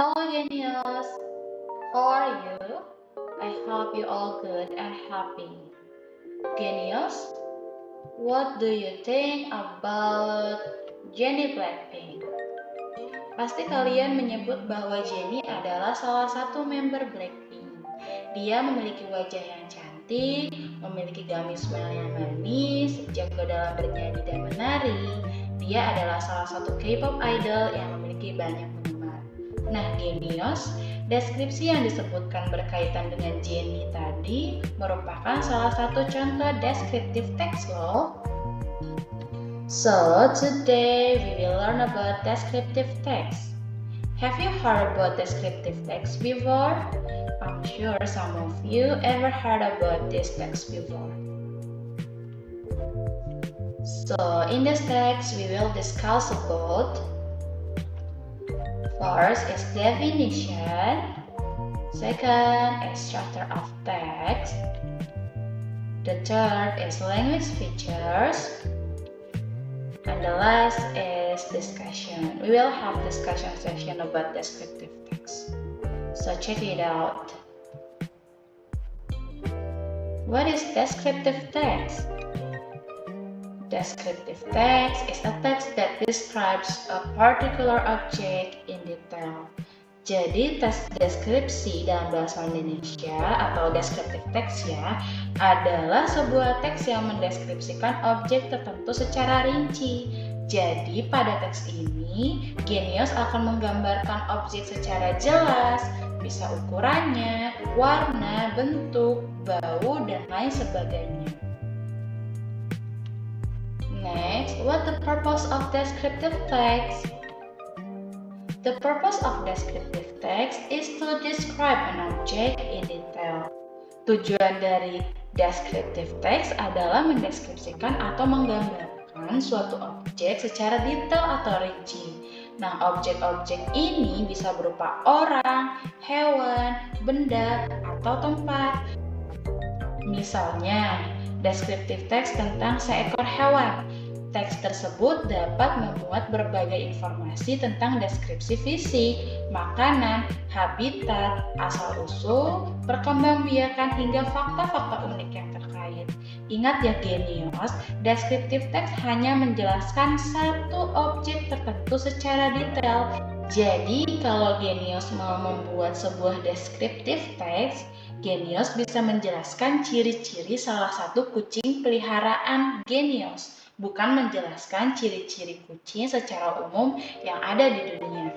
Hello genius, how are you? I hope you all good and happy. Genius, what do you think about Jennie Blackpink? Pasti kalian menyebut bahwa Jennie adalah salah satu member Blackpink. Dia memiliki wajah yang cantik, memiliki gummy smile yang manis, jago dalam bernyanyi dan menari. Dia adalah salah satu K-pop idol yang memiliki banyak penggemar. Nah, genius, deskripsi yang disebutkan berkaitan dengan Jennie tadi merupakan salah satu contoh deskriptif teks loh. So, today we will learn about descriptive text. Have you heard about descriptive text before? I'm sure some of you ever heard about this text before. So, in this text we will discuss about first is definition, second is structure of text, the third is language features, and the last is discussion. We will have discussion session about descriptive text. So check it out. What is descriptive text? Descriptive text is a text that describes a particular object in detail. Jadi deskripsi dalam bahasa Indonesia atau descriptive text ya adalah sebuah teks yang mendeskripsikan objek tertentu secara rinci. Jadi pada teks ini, Genius akan menggambarkan objek secara jelas, bisa ukurannya, warna, bentuk, bau, dan lain sebagainya. Next, what the purpose of descriptive text? The purpose of descriptive text is to describe an object in detail. Tujuan dari descriptive text adalah mendeskripsikan atau menggambarkan suatu objek secara detail atau rinci. Nah, objek-objek ini bisa berupa orang, hewan, benda, atau tempat. Misalnya, descriptive text tentang seekor hewan. Teks tersebut dapat memuat berbagai informasi tentang deskripsi fisik, makanan, habitat, asal-usul, perkembangbiakan hingga fakta-fakta unik yang terkait. Ingat ya genius, deskriptif teks hanya menjelaskan satu objek tertentu secara detail. Jadi kalau genius mau membuat sebuah deskriptif teks, genius bisa menjelaskan ciri-ciri salah satu kucing peliharaan genius, bukan menjelaskan ciri-ciri kucing secara umum yang ada di dunia.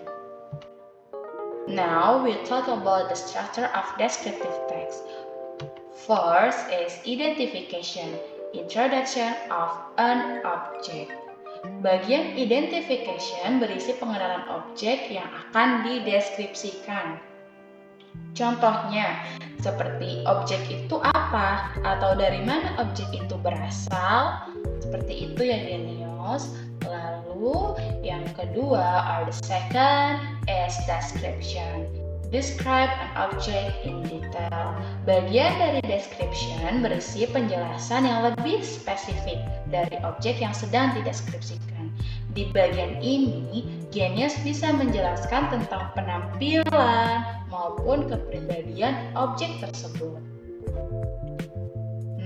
Now we talk about the structure of descriptive text. First is identification, introduction of an object. Bagian identification berisi pengenalan objek yang akan dideskripsikan. Contohnya, seperti objek itu apa atau dari mana objek itu berasal, seperti itu ya genius. Lalu yang kedua, or the second is description. Describe an object in detail. Bagian dari description berisi penjelasan yang lebih spesifik dari objek yang sedang dideskripsikan. Di bagian ini, genius bisa menjelaskan tentang penampilan maupun kepribadian objek tersebut.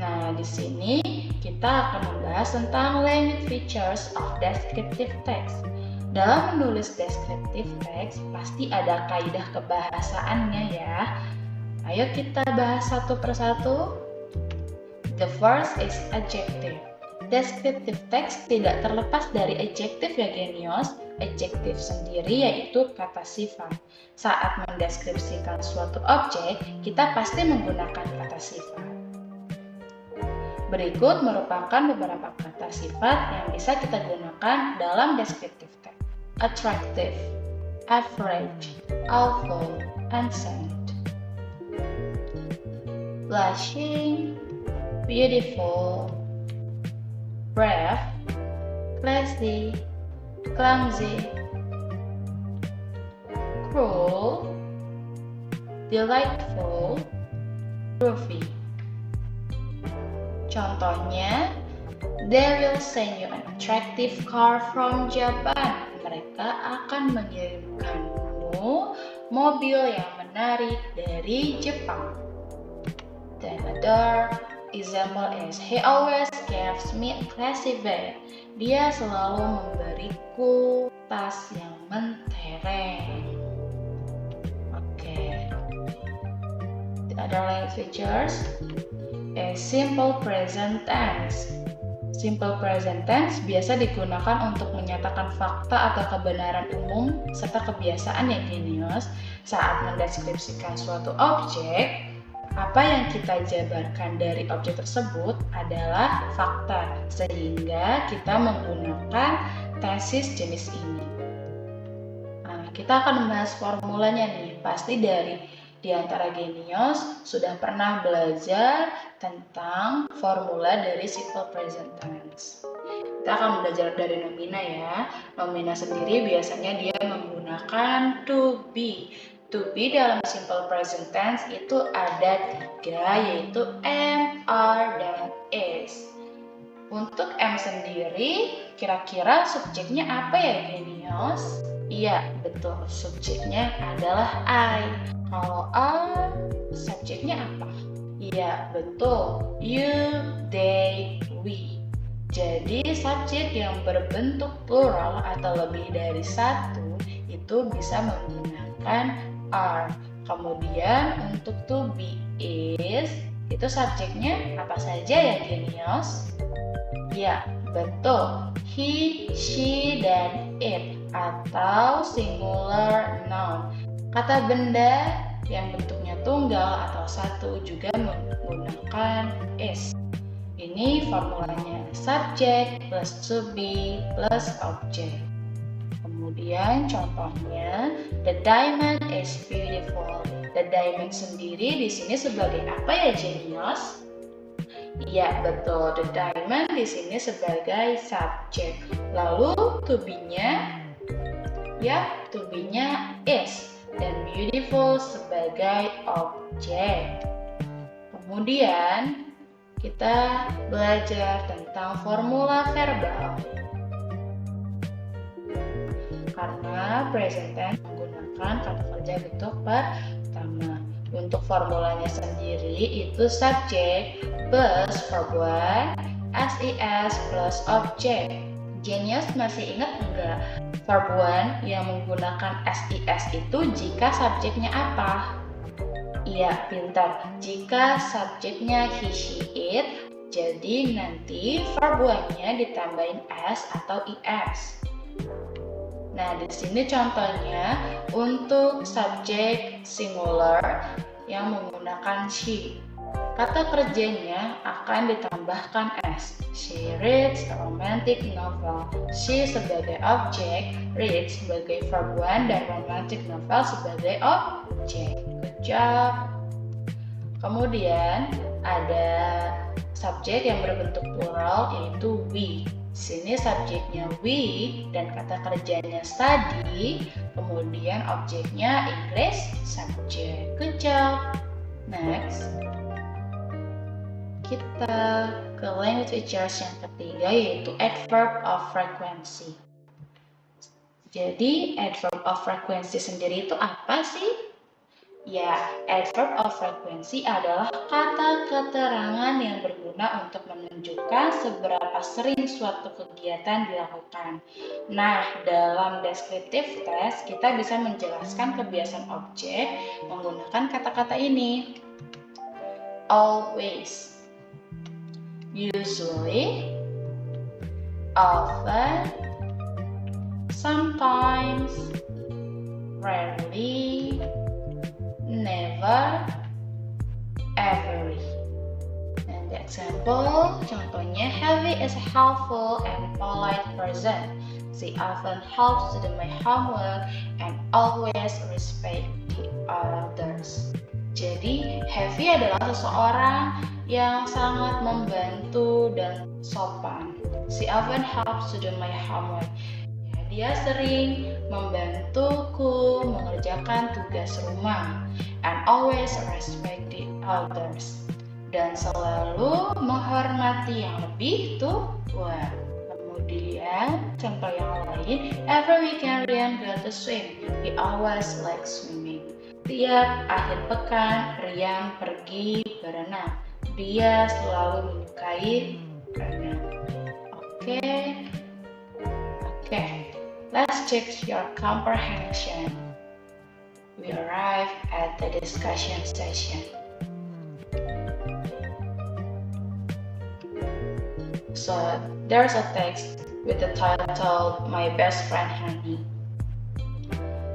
Nah, di sini kita akan membahas tentang language features of descriptive text. Dalam menulis descriptive text, pasti ada kaidah kebahasaannya ya. Ayo kita bahas satu persatu. The first is adjective. Descriptive text tidak terlepas dari adjektif ya genius. Adjektif sendiri yaitu kata sifat. Saat mendeskripsikan suatu objek, kita pasti menggunakan kata sifat. Berikut merupakan beberapa kata sifat yang bisa kita gunakan dalam descriptive text. Attractive, average, awful, and scent. Blushing, beautiful, brave, classy, clumsy, cruel, delightful, groovy. Contohnya, they will send you an attractive car from Japan. Mereka akan mengirimkanmu mobil yang menarik dari Jepang. The other example is he always gives me a classy bag. Dia selalu memberiku tas yang mentereng. Okay. The other language features is simple present tense. Simple present tense biasa digunakan untuk menyatakan fakta atau kebenaran umum serta kebiasaan yang jenius saat mendeskripsikan suatu objek. Apa yang kita jabarkan dari objek tersebut adalah fakta, sehingga kita menggunakan tesis jenis ini. Nah, kita akan membahas formulanya nih. Pasti di antara genius sudah pernah belajar tentang formula dari simple present tense. Kita akan belajar dari nomina ya. Nomina sendiri biasanya dia menggunakan to be. To be dalam simple present tense itu ada 3, yaitu am, are, dan is. Untuk am sendiri, kira-kira subjeknya apa ya genius? Iya, betul. Subjeknya adalah I. Kalau are, subjeknya apa? Iya, betul. You, they, we. Jadi, subjek yang berbentuk plural atau lebih dari satu itu bisa menggunakan are. Kemudian untuk to be is, itu subjeknya apa saja ya genius? Ya, betul. He, she, dan it atau singular noun. Kata benda yang bentuknya tunggal atau satu juga menggunakan is. Ini formulanya subject plus to be plus object. Kemudian contohnya, the diamond is beautiful. The diamond sendiri di sini sebagai apa ya genius? Iya, betul. The diamond di sini sebagai subjek. Lalu to be-nya, ya, to be-nya is. Dan beautiful sebagai objek. Kemudian kita belajar tentang formula verbal. Karena present tense menggunakan kata kerja bentuk pertama. Untuk formulanya sendiri itu subject plus verb 1, SES plus object. Genius masih ingat enggak? Verb 1 yang menggunakan SES itu jika subjeknya apa? Iya, pintar. Jika subjeknya he, she, it, jadi nanti verb 1-nya ditambahin s atau es. Nah, di sini contohnya untuk subjek singular yang menggunakan she. Kata kerjanya akan ditambahkan s. She reads a romantic novel. She sebagai objek, reads sebagai verb 1, dan romantic novel sebagai objek. Good job. Kemudian ada subjek yang berbentuk plural yaitu we. Di sini subjeknya we dan kata kerjanya study, kemudian objeknya English subject. Good job. Next, kita ke language features yang ketiga yaitu adverb of frequency. Jadi adverb of frequency sendiri itu apa sih? Ya, adverb of frequency adalah kata keterangan yang berguna untuk menunjukkan seberapa sering suatu kegiatan dilakukan. Nah, dalam descriptive test kita bisa menjelaskan kebiasaan objek menggunakan kata-kata ini. Always, usually, often, sometimes, rarely, never, every. And the example, contohnya, Heavy is a helpful and polite person. She often helps to do my homework and always respect the others. Jadi, Heavy adalah seseorang yang sangat membantu dan sopan. She often helps to do my homework. Dia sering membantuku mengerjakan tugas rumah and always respect the others, dan selalu menghormati yang lebih tua. Kemudian contoh yang lain, every weekend Ryan go to swim. He always likes swimming. Tiap akhir pekan, Rian pergi berenang. Dia selalu menyukai berenang. Oke. Let's check your comprehension. We arrive at the discussion session. So there's a text with the title My Best Friend Honey.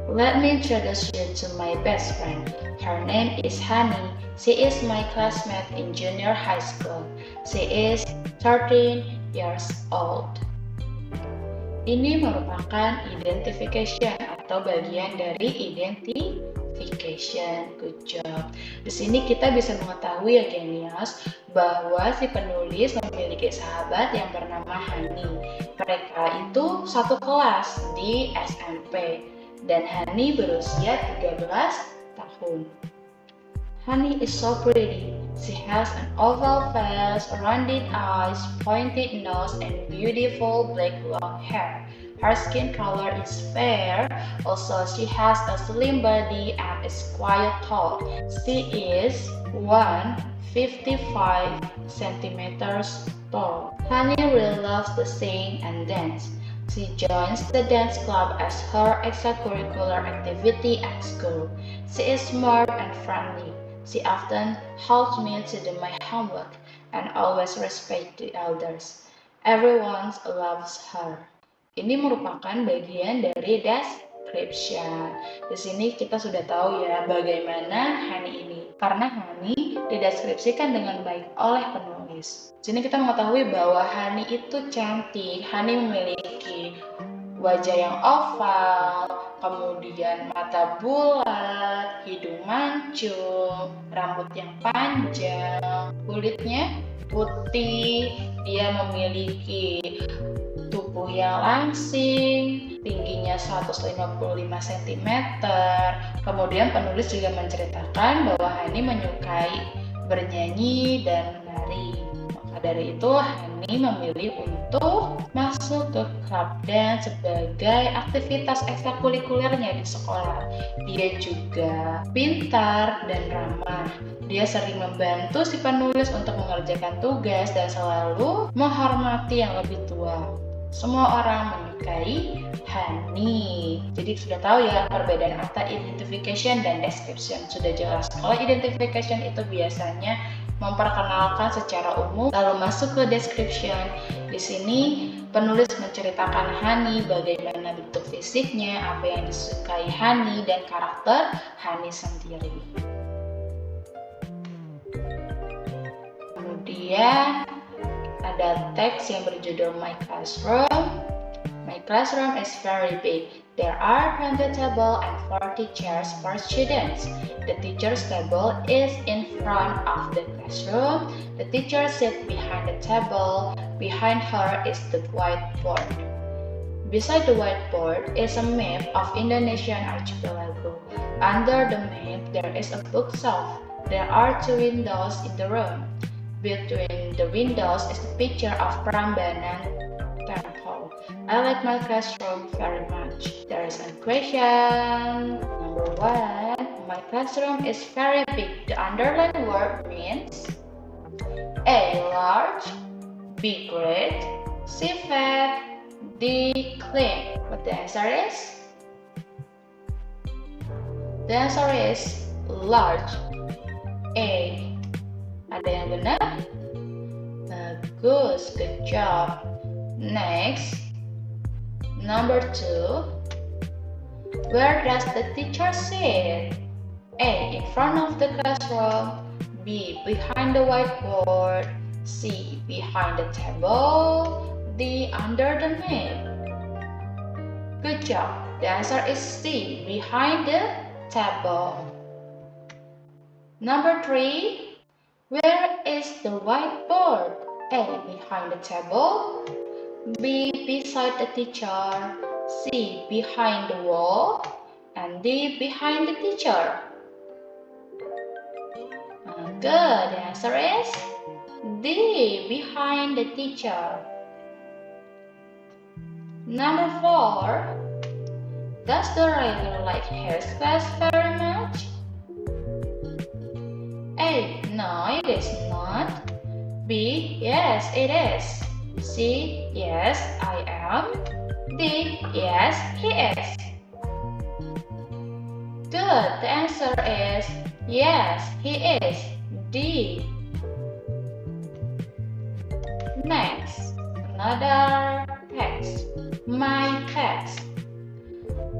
Let me introduce you to my best friend. Her name is Honey. She is my classmate in junior high school. She is 13 years old. Ini merupakan identification atau bagian dari identification. Good job. Di sini kita bisa mengetahui ya genius bahwa si penulis memiliki sahabat yang bernama Hani. Mereka itu satu kelas di SMP dan Hani berusia 13 tahun. Honey is so pretty. She has an oval face, rounded eyes, pointed nose, and beautiful black long hair. Her skin color is fair. Also, she has a slim body and is quite tall. She is 155 centimeters tall. Honey really loves to sing and dance. She joins the dance club as her extracurricular activity at school. She is smart and friendly. She often helps me to do my homework and always respects the elders. Everyone loves her. Ini merupakan bagian dari description. Di sini kita sudah tahu ya bagaimana Hani ini. Karena Hani dideskripsikan dengan baik oleh penulis. Di sini kita mengetahui bahwa Hani itu cantik. Hani memiliki wajah yang oval, kemudian mata bulat, hidung mancung, rambut yang panjang, kulitnya putih, dia memiliki tubuh yang langsing, tingginya 155 cm. Kemudian penulis juga menceritakan bahwa Hani menyukai bernyanyi dan menari. Maka dari itu Hani memilih untuk masuk ke club dance sebagai aktivitas ekstrakurikulernya di sekolah. Dia juga pintar dan ramah. Dia sering membantu si penulis untuk mengerjakan tugas dan selalu menghormati yang lebih tua. Semua orang menyukai Hani. Jadi sudah tahu ya perbedaan antara identification dan description. Sudah jelas. Kalau identification itu biasanya memperkenalkan secara umum, lalu masuk ke description. Di sini penulis menceritakan Hani, bagaimana bentuk fisiknya, apa yang disukai Hani, dan karakter Hani sendiri. Kemudian ada teks yang berjudul My Classroom. My classroom is very big. There are 20 tables and 40 chairs for students. The teacher's table is in front of the classroom. The teacher sits behind the table. Behind her is the whiteboard. Beside the whiteboard is a map of Indonesian archipelago. Under the map, there is a bookshelf. There are 2 windows in the room. Between the windows is a picture of Prambanan Temple. I like my classroom very much. There is a question. Number 1. My classroom is very big. The underlined word means A. Large, B. Great, C. Fat, D. Clean. What the answer is? The answer is large. A. Ada yang benar? Bagus, good job. Next, number 2. Where does the teacher sit? A. In front of the classroom. B. Behind the whiteboard. C. Behind the table. D. Under the map. Good job. The answer is C. Behind the table. Number 3. Where is the whiteboard? A. Behind the table. B. Beside the teacher. C. Behind the wall. And D. Behind the teacher. Good. The answer is D. Behind the teacher. Number 4. Does the writer like his class very much? A. No, it is not. B. Yes, it is. C. Yes, I am. D. Yes, he is. Good. The answer is yes, he is. D. Next, another text. My text.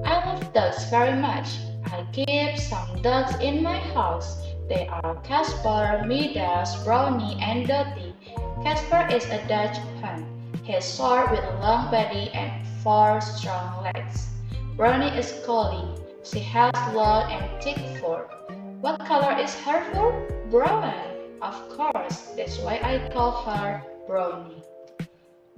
I love dogs very much. I keep some dogs in my house. They are Casper, Midas, Brownie, and Dottie. Casper is a Dutch pug. He is short with a long body and 4 strong legs. Brownie is collie. She has long and thick fur. What color is her fur? Brown. Of course, that's why I call her Brownie.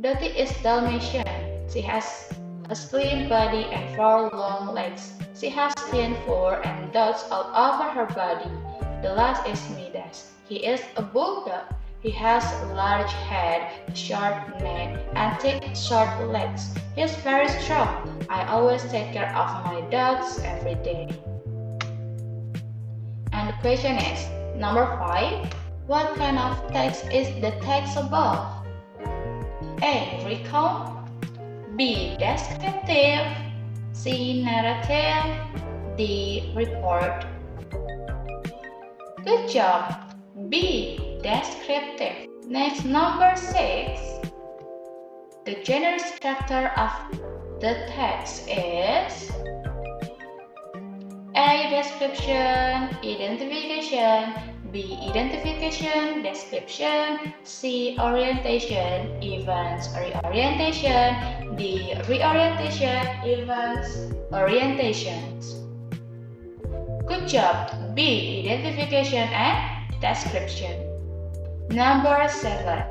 Dottie is Dalmatian. She has a slim body and 4 long legs. She has thin fur and dots all over her body. The last is Midas. He is a bulldog. He has a large head, a short neck, and thick, short legs. He is very strong. I always take care of my dogs every day. And the question is, number 5. What kind of text is the text above? A. Recount. B. Descriptive. C. Narrative. D. Report. Good job. B. Descriptive. Next, number 6. The general structure of the text is A. Description, identification. B. Identification, description. C. Orientation, events, reorientation. D. Reorientation, events, orientations. Good job. B. Identification and description. Number 7.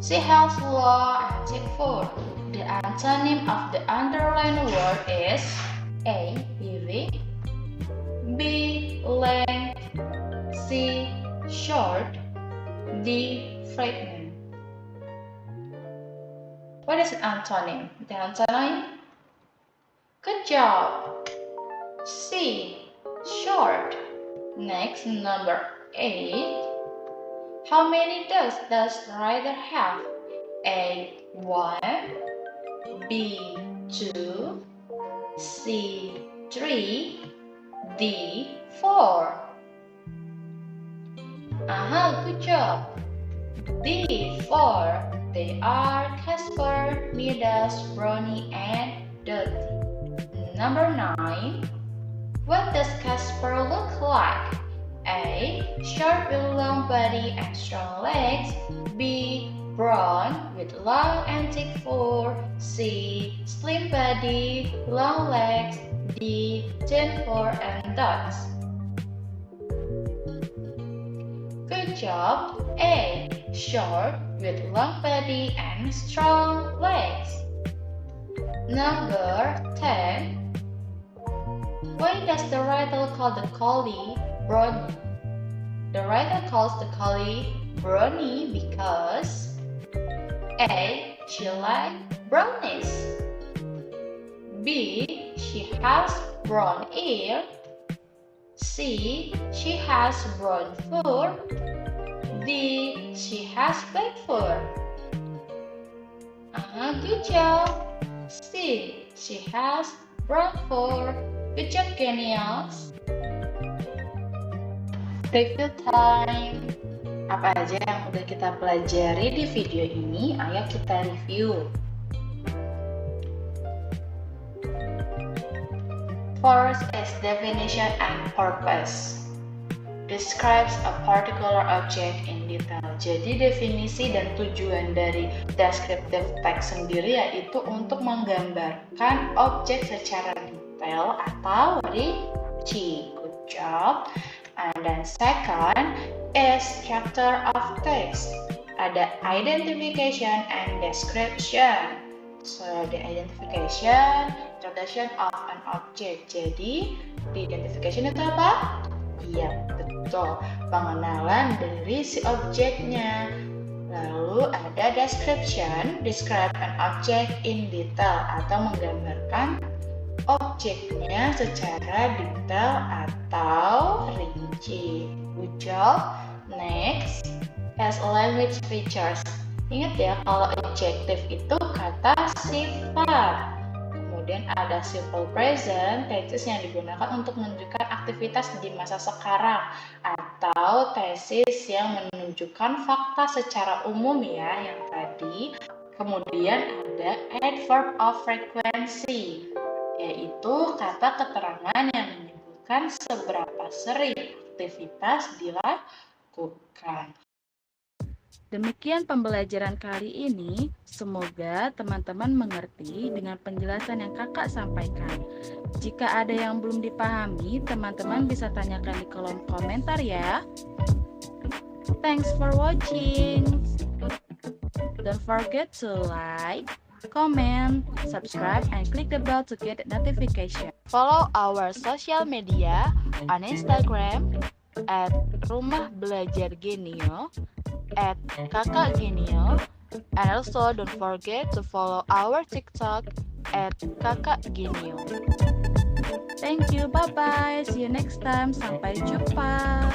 She has long and thick fur. The antonym of the underlined word is A. Heavy. B. Length. C. Short. D. Fragrant. What is an antonym? The antonym? Good job. C. Short. Next, number 8. How many dogs does the writer have? A. 1. B. 2. C. 3. D. 4. Good job. D. 4. They are Casper, Midas, Brownie, and Dottie. Number 9. What does Casper look like? A. Short with long body and strong legs. B. Brown with long and thick fur. C. Slim body, long legs. D. Thin fur and dots. Good job. A. Short with long body and strong legs. Number 10. Why does the writer call the collie Brownie? The writer calls the collie Brownie because A. She likes brownies. B. She has brown ear. C. She has brown fur. D. She has black fur. Good job. C. She has brown fur. Good job, genius. Review time. Apa aja yang udah kita pelajari di video ini? Ayo kita review. First is definition and purpose. Describes a particular object in detail. Jadi definisi dan tujuan dari descriptive text sendiri yaitu untuk menggambarkan objek secara detail atau rinci. Good job. And then second is structure of text. Ada identification and description. So the identification, introduction of an object. Jadi di identification itu apa? Iya, betul. Pengenalan dari si objeknya. Lalu ada description, describe an object in detail atau menggambarkan objeknya secara detail atau rinci. Good job. Next, as language features. Ingat ya, kalau adjective itu kata sifat. Kemudian ada simple present, tenses yang digunakan untuk menunjukkan aktivitas di masa sekarang, atau tesis yang menunjukkan fakta secara umum ya, yang tadi. Kemudian ada adverb of frequency, yaitu kata keterangan yang menyebutkan seberapa sering aktivitas dilakukan. Demikian pembelajaran kali ini. Semoga teman-teman mengerti dengan penjelasan yang kakak sampaikan. Jika ada yang belum dipahami, teman-teman bisa tanyakan di kolom komentar ya. Thanks for watching. Don't forget to like, comment, subscribe, and click the bell to get notification. Follow our social media on Instagram @rumahbelajargenio, @kakakgenio, and also don't forget to follow our TikTok @kakakgenio. Thank you, bye-bye, see you next time, sampai jumpa.